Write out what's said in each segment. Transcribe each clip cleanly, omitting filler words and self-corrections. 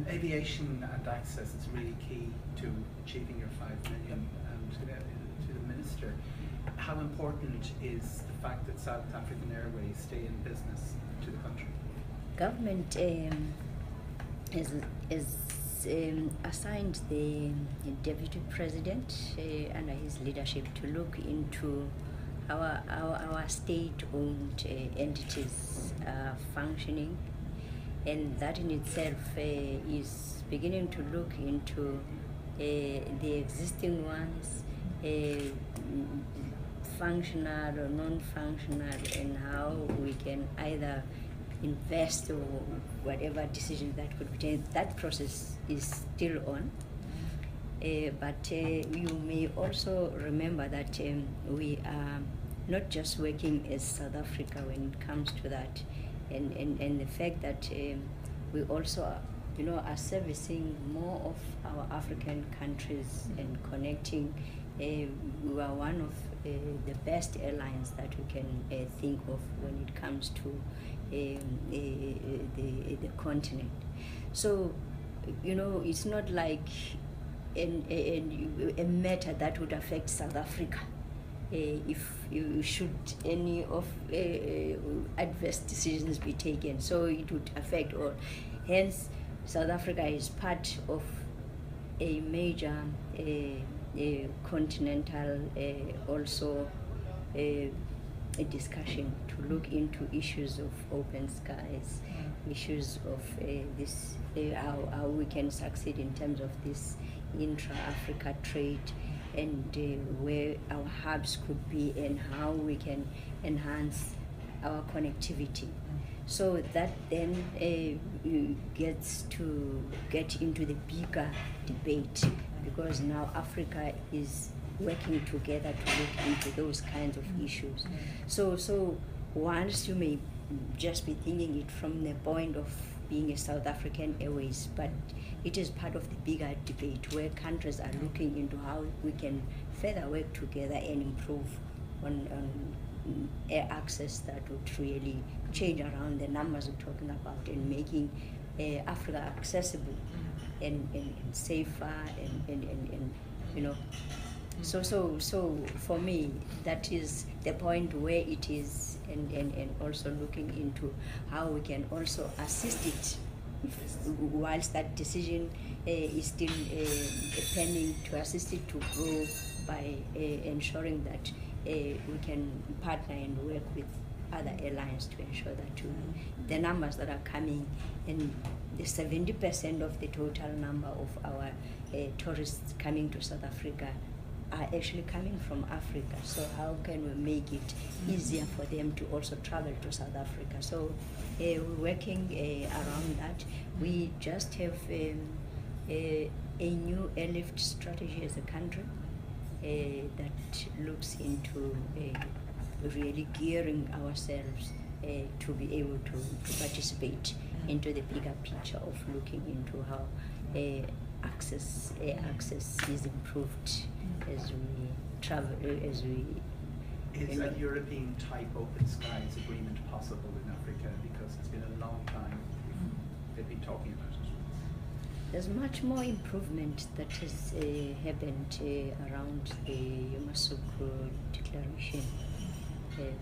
Aviation and access is really key to achieving your 5 million. And to the Minister, how important is the fact that South African Airways stay in business to the country? Government is assigned the Deputy President under his leadership to look into our state-owned entities functioning, and that in itself is beginning to look into the existing ones, functional or non-functional, and how we can either invest or whatever decision that could be taken. That process is still on. But you may also remember that we are not just working as South Africa when it comes to that, and the fact that we also are servicing more of our African countries and connecting. We are one of the best airlines that we can think of when it comes to the continent. So it's not like a matter that would affect South Africa if should any of adverse decisions be taken. So it would affect all. Hence, South Africa is part of a major continental also a discussion to look into issues of open skies, issues of this how we can succeed in terms of this intra-Africa trade, and where our hubs could be and how we can enhance our connectivity. So that then gets into the bigger debate, because now Africa is working together to look into those kinds of issues. So once you may just be thinking it from the point of being a South African Airways, but it is part of the bigger debate where countries are looking into how we can further work together and improve on air access that would really change around the numbers we're talking about, and making Africa accessible and safer and So for me, that is the point where it is, and also looking into how we can also assist it whilst that decision is still pending, to assist it to grow by ensuring that we can partner and work with other airlines to ensure that the numbers that are coming, and the 70% of the total number of our tourists coming to South Africa are actually coming from Africa. So how can we make it easier for them to also travel to South Africa? So we're working around that. We just have a new airlift strategy as a country that looks into really gearing ourselves to be able to participate into the bigger picture of looking into how air access is improved as we travel, as we... Is a European type open skies agreement possible in Africa? Because it's been a long time they've been talking about it. There's much more improvement that has happened around the Yamoussoukro Declaration,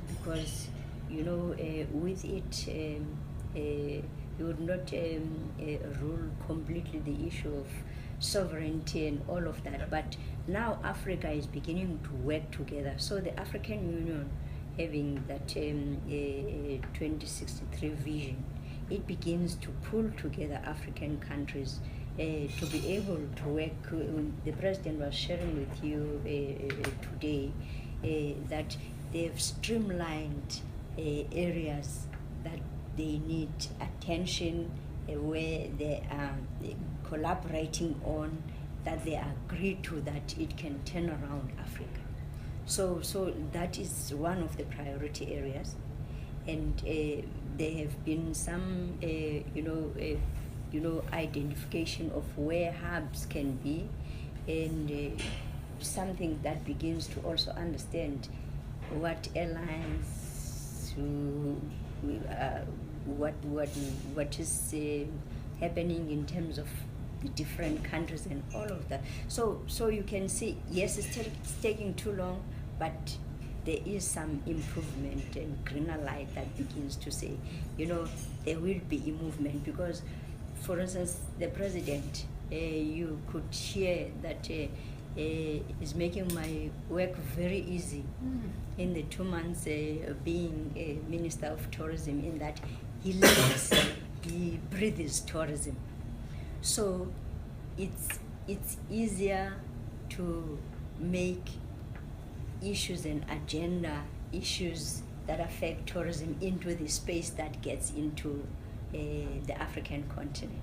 because with it you would not rule completely the issue of sovereignty and all of that, but now Africa is beginning to work together. So the African Union, having that 2063 vision, it begins to pull together African countries to be able to work. The President was sharing with you today that they've streamlined areas that they need attention, where they are collaborating on, that they agree to, that it can turn around Africa. So that is one of the priority areas, and there have been some identification of where hubs can be, and something that begins to also understand what airlines what is happening in terms of the different countries and all of that. So you can see, yes, it's taking too long, but there is some improvement and greener light that begins to say, there will be a movement. Because, for instance, the president, you could hear that is making my work very easy in the 2 months being a Minister of Tourism, in that he lives, he breathes tourism. So it's easier to make issues and agenda issues that affect tourism into the space that gets into the African continent.